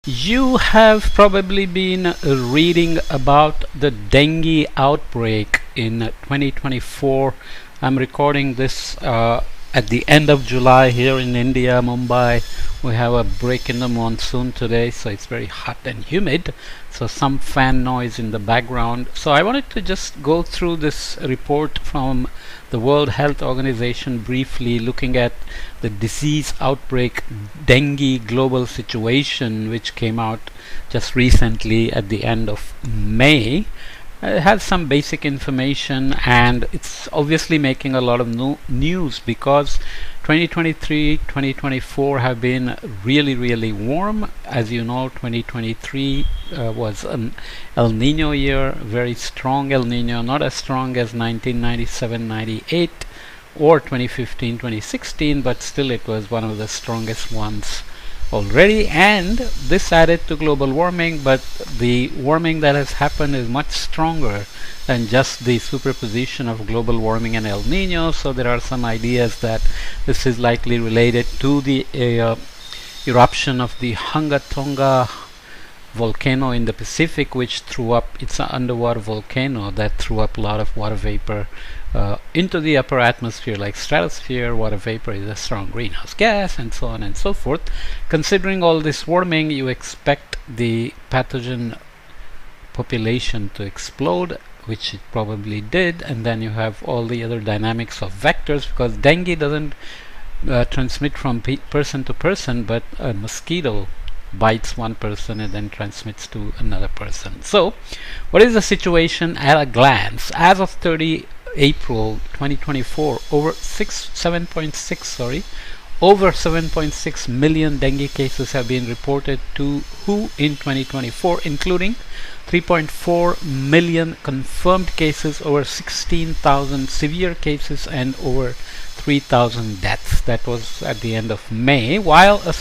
You have probably been reading about the dengue outbreak in 2024. I'm recording this at the end of July here in India, Mumbai. We have a break in the monsoon today, so it's very hot and humid. So some fan noise in the background. So I wanted to just go through this report from the World Health Organization briefly, looking at the disease outbreak dengue global situation, which came out just recently at the end of May. It has some basic information, and it's obviously making a lot of news because 2023 2024 have been really warm. As you know, 2023 was an El Nino year, very strong El Nino, not as strong as 1997-98 or 2015-2016, but still it was one of the strongest ones already, and this added to global warming, but the warming that has happened is much stronger than just the superposition of global warming and El Nino. So there are some ideas that this is likely related to the eruption of the Tonga volcano in the Pacific, which threw up, it's an underwater volcano that threw up a lot of water vapor into the upper atmosphere, like stratosphere. Water vapor is a strong greenhouse gas, and so on and so forth. Considering all this warming, you expect the pathogen population to explode, which it probably did, and then you have all the other dynamics of vectors, because dengue doesn't transmit from person to person, but a mosquito bites one person and then transmits to another person. So what is the situation at a glance? As of 30 April 2024, over 7.6 million dengue cases have been reported to WHO in 2024, including 3.4 million confirmed cases, over 16,000 severe cases, and over 3,000 deaths. That was at the end of May. While a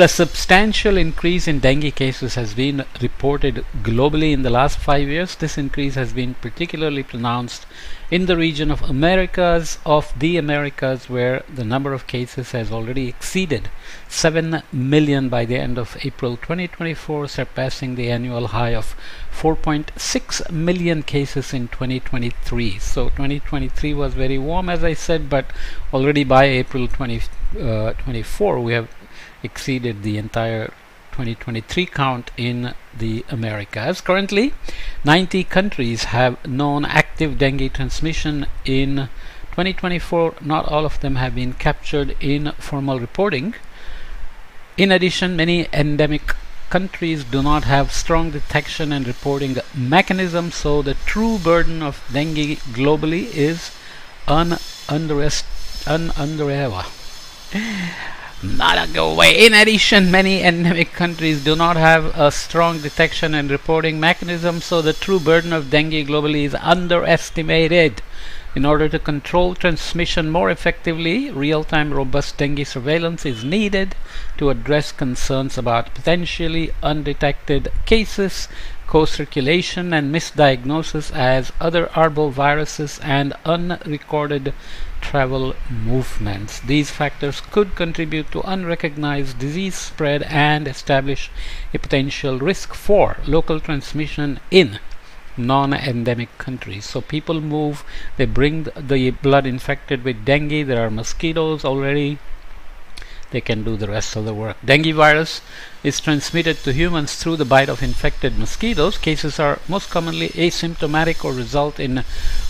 substantial increase in dengue cases has been reported globally in the last 5 years, this increase has been particularly pronounced in the region of the Americas, where the number of cases has already exceeded 7 million by the end of April 2024, surpassing the annual high of 4.6 million cases in 2023. So 2023 was very warm, as I said, but already by April 2024 we have exceeded the entire 2023 count in the Americas. Currently, 90 countries have known active dengue transmission in 2024. Not all of them have been captured in formal reporting. In addition, many endemic countries do not have strong detection and reporting mechanisms, so the true burden of dengue globally is not a go away. In addition, many endemic countries do not have a strong detection and reporting mechanism, so the true burden of dengue globally is underestimated. In order to control transmission more effectively, real-time robust dengue surveillance is needed to address concerns about potentially undetected cases, co-circulation and misdiagnosis as other arboviruses, and unrecorded travel movements. These factors could contribute to unrecognized disease spread and establish a potential risk for local transmission in non-endemic countries. So people move, they bring the blood infected with dengue. There are mosquitoes already, they can do the rest of the work. Dengue virus is transmitted to humans through the bite of infected mosquitoes. Cases are most commonly asymptomatic or result in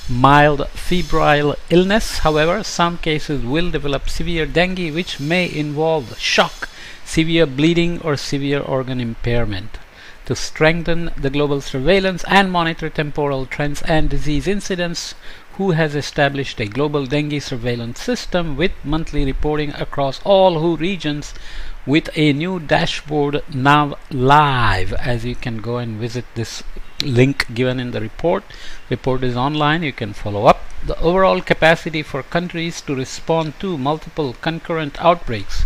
mild febrile illness. However, some cases will develop severe dengue, which may involve shock, severe bleeding, or severe organ impairment. To strengthen the global surveillance and monitor temporal trends and disease incidents, WHO has established a global dengue surveillance system with monthly reporting across all WHO regions, with a new dashboard now live. As you can go and visit this link given in the report. Report is online, you can follow up. The overall capacity for countries to respond to multiple concurrent outbreaks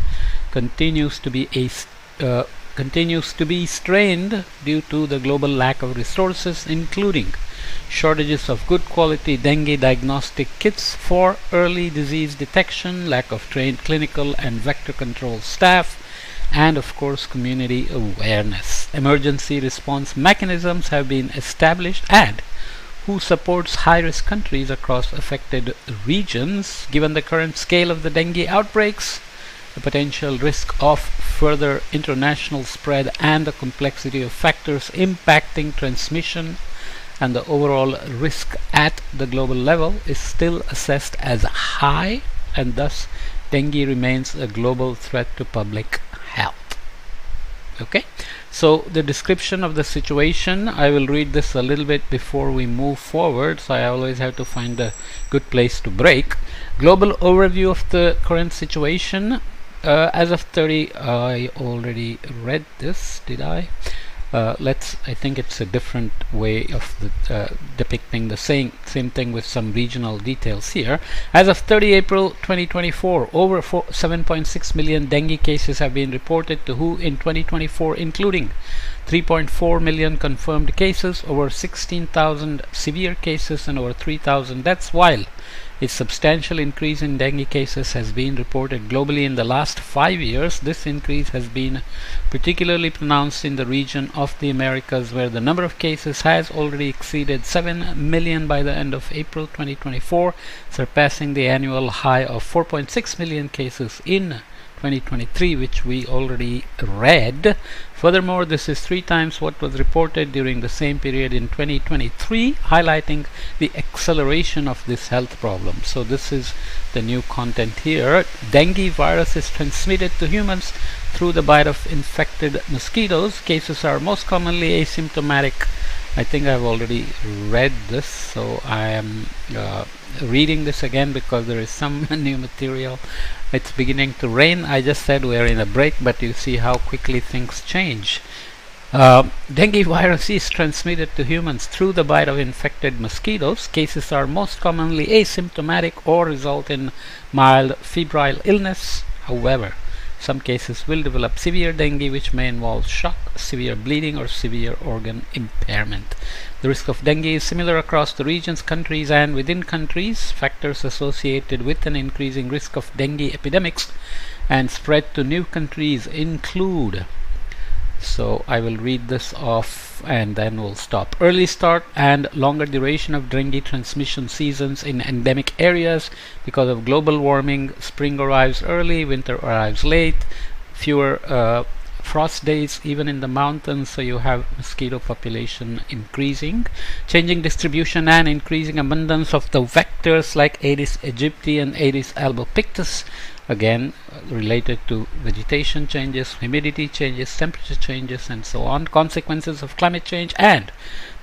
continues to be strained due to the global lack of resources, including shortages of good quality dengue diagnostic kits for early disease detection, lack of trained clinical and vector control staff, and of course community awareness. Emergency response mechanisms have been established, and who supports high-risk countries across affected regions. Given the current scale of the dengue outbreaks, the potential risk of further international spread, and the complexity of factors impacting transmission and the overall risk at the global level is still assessed as high, and thus dengue remains a global threat to public health. Okay, so the description of the situation, I will read this a little bit before we move forward, so I always have to find a good place to break. Global overview of the current situation. As of 30, I already read this, did I? I think it's a different way of depicting the same thing with some regional details here. As of 30 April 2024, over 7.6 million dengue cases have been reported to WHO in 2024, including 3.4 million confirmed cases, over 16,000 severe cases, and over 3,000 deaths, while a substantial increase in dengue cases has been reported globally in the last 5 years. This increase has been particularly pronounced in the region of the Americas, where the number of cases has already exceeded 7 million by the end of April 2024, surpassing the annual high of 4.6 million cases in 2023, which we already read. Furthermore, this is 3 times what was reported during the same period in 2023, highlighting the acceleration of this health problem. So this is the new content here. Dengue virus is transmitted to humans through the bite of infected mosquitoes. Cases are most commonly asymptomatic. I think I've already read this, so I am reading this again because there is some new material. It's beginning to rain. I just said we're in a break, but you see how quickly things change. Dengue virus is transmitted to humans through the bite of infected mosquitoes. Cases are most commonly asymptomatic or result in mild febrile illness. However, some cases will develop severe dengue, which may involve shock, severe bleeding, or severe organ impairment. The risk of dengue is similar across the regions, countries, and within countries. Factors associated with an increasing risk of dengue epidemics and spread to new countries include. So I will read this off and then we'll stop. Early start and longer duration of dengue transmission seasons in endemic areas because of global warming. Spring arrives early, winter arrives late, fewer frost days even in the mountains, so you have mosquito population increasing. Changing distribution and increasing abundance of the vectors like Aedes aegypti and Aedes albopictus, again related to vegetation changes, humidity changes, temperature changes, and so on. Consequences of climate change and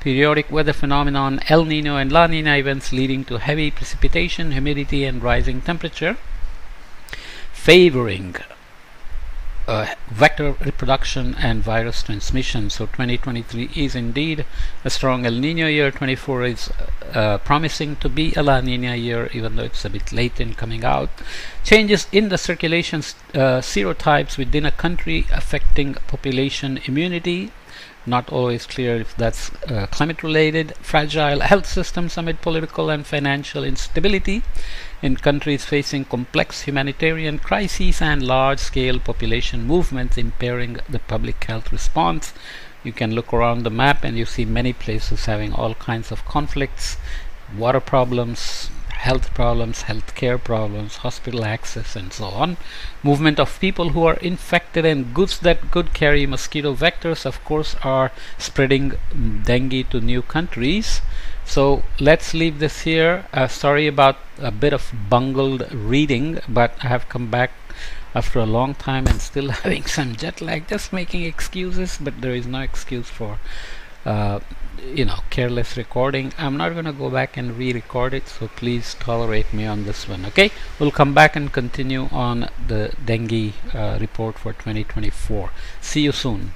periodic weather phenomenon, El Nino and La Nina events leading to heavy precipitation, humidity, and rising temperature, favoring vector reproduction and virus transmission. So 2023 is indeed a strong El Nino year. 24 is promising to be a La Nina year, even though it's a bit late in coming out. Changes in the circulation serotypes within a country affecting population immunity. Not always clear if that's climate related. Fragile health systems amid political and financial instability in countries facing complex humanitarian crises and large-scale population movements impairing the public health response. You can look around the map and you see many places having all kinds of conflicts, water problems, health care problems, hospital access, and so on. Movement of people who are infected and goods that could carry mosquito vectors, of course, are spreading dengue to new countries. So let's leave this here. Sorry about a bit of bungled reading, but I have come back after a long time and still having some jet lag, just making excuses, but there is no excuse for careless recording. I'm not going to go back and re-record it, so please tolerate me on this one. Okay, we'll come back and continue on the dengue report for 2024. See you soon.